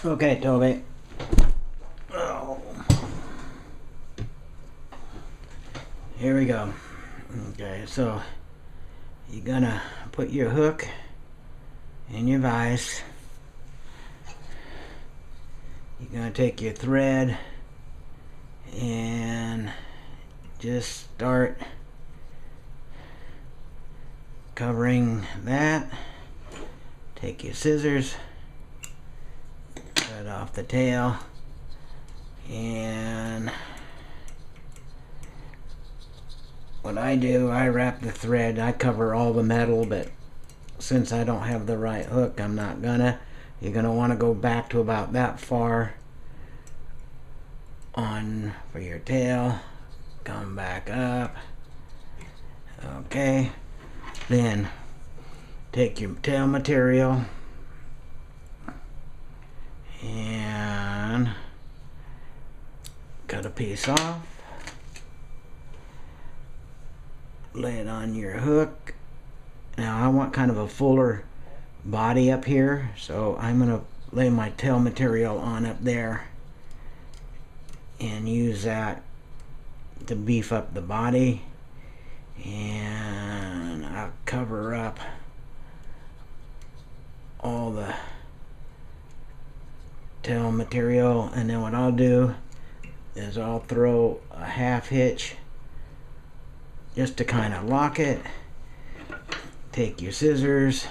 Okay, Toby. Oh. Here we go. Okay, so you're gonna put your hook in your vise. You're gonna take your thread and just start covering that. Take your scissors, cut off the tail, and what I do, I wrap the thread. I cover all the metal, but since I don't have the right hook, I'm not gonna. You're gonna want to go back to about that far on for your tail. Come back up. Okay. Then take your tail material and cut a piece off. Lay it on your hook. Now I want kind of a fuller body up here, so I'm going to lay my tail material on up there and use that to beef up the body. And I'll cover up all the tail material, and then what I'll do is I'll throw a half hitch just to kind of lock it. Take your scissors,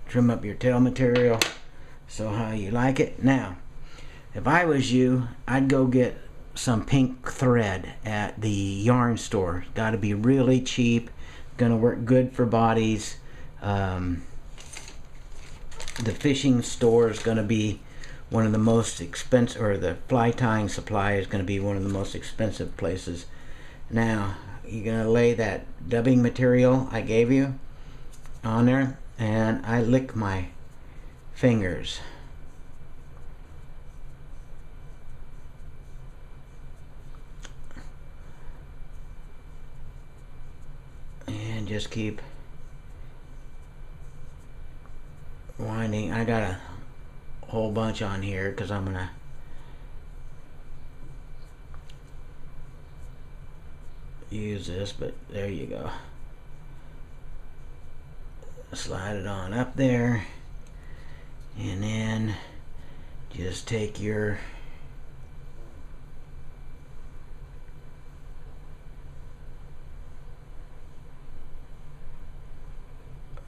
trim up your tail material so how you like it. Now if I was you, I'd go get some pink thread at the yarn store. Got to be really cheap, gonna work good for bodies. The fishing store is going to be one of the most expensive, or the fly tying supply is going to be one of the most expensive places. Now you're going to lay that dubbing material I gave you on there, and I lick my fingers. And just keep winding. I got a whole bunch on here because I'm gonna use this, but there you go. Slide it on up there, and then just take your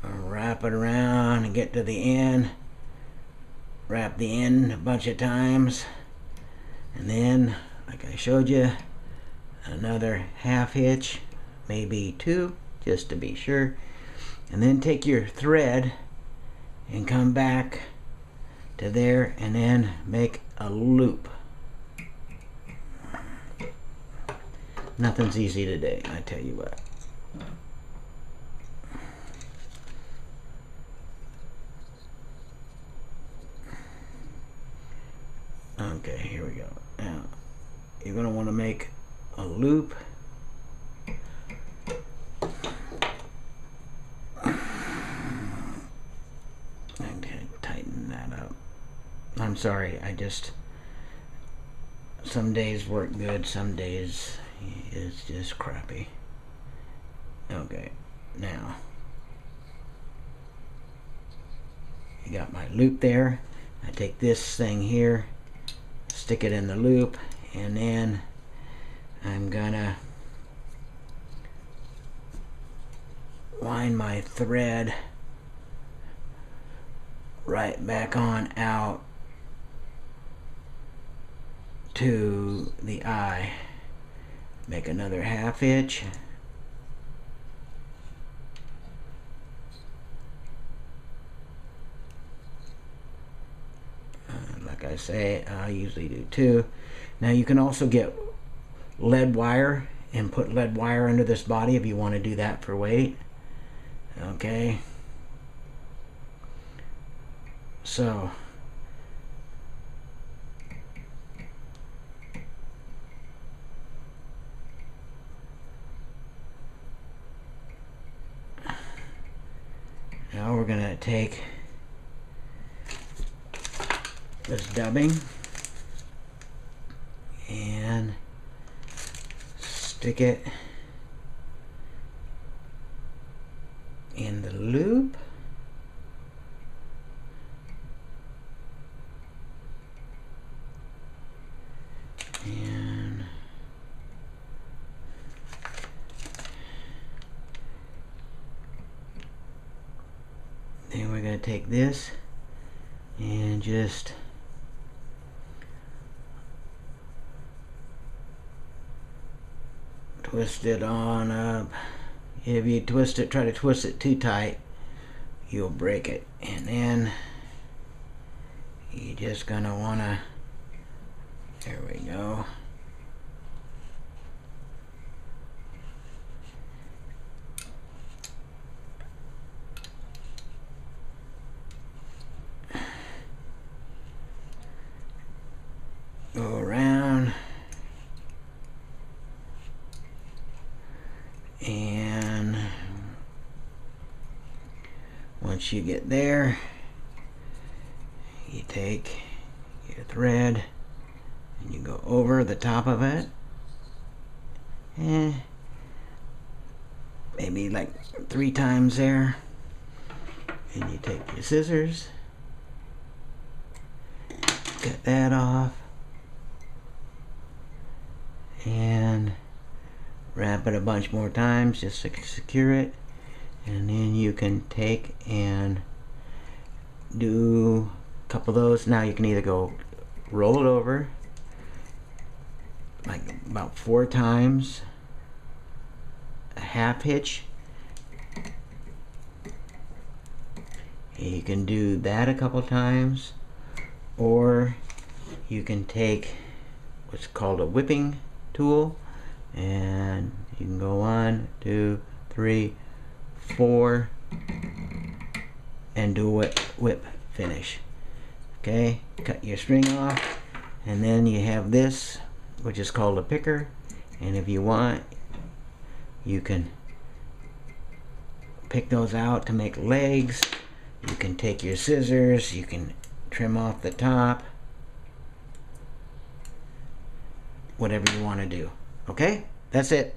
wrap it around and get to the end. Wrap the end a bunch of times, and then like I showed you, another half hitch, maybe two, just to be sure. And then take your thread and come back to there and then make a loop. Nothing's easy today, I tell you what. Okay, here we go. Now you're going to want to make a loop. Okay, tighten that up. I'm sorry, some days work good, some days it's just crappy. Okay, now you got my loop there. I take this thing here, stick it in the loop, and then I'm gonna wind my thread right back on out to the eye. Make another half hitch. Like I say, I usually do two. Now you can also get lead wire and put lead wire under this body if you want to do that for weight. Okay. So now we're gonna take this dubbing and stick it in the loop. And then we're going to take this and just twist it on up. If you twist it, try to twist it too tight, you'll break it. And then you're just gonna wanna, there we go. Go around and once you get there, you take your thread and you go over the top of it, and maybe like 3 times there, and you take your scissors, cut that off, and wrap it a bunch more times just to secure it. And then you can take and do a couple of those. Now you can either go roll it over like about 4 times, a half hitch. You can do that a couple times, or you can take what's called a whipping tool, and you can go 1, 2, 3, 4 and do a whip finish. Okay, cut your string off, and then you have this, which is called a picker, and if you want, you can pick those out to make legs. You can take your scissors, you can trim off the top, whatever you want to do. Okay, that's it.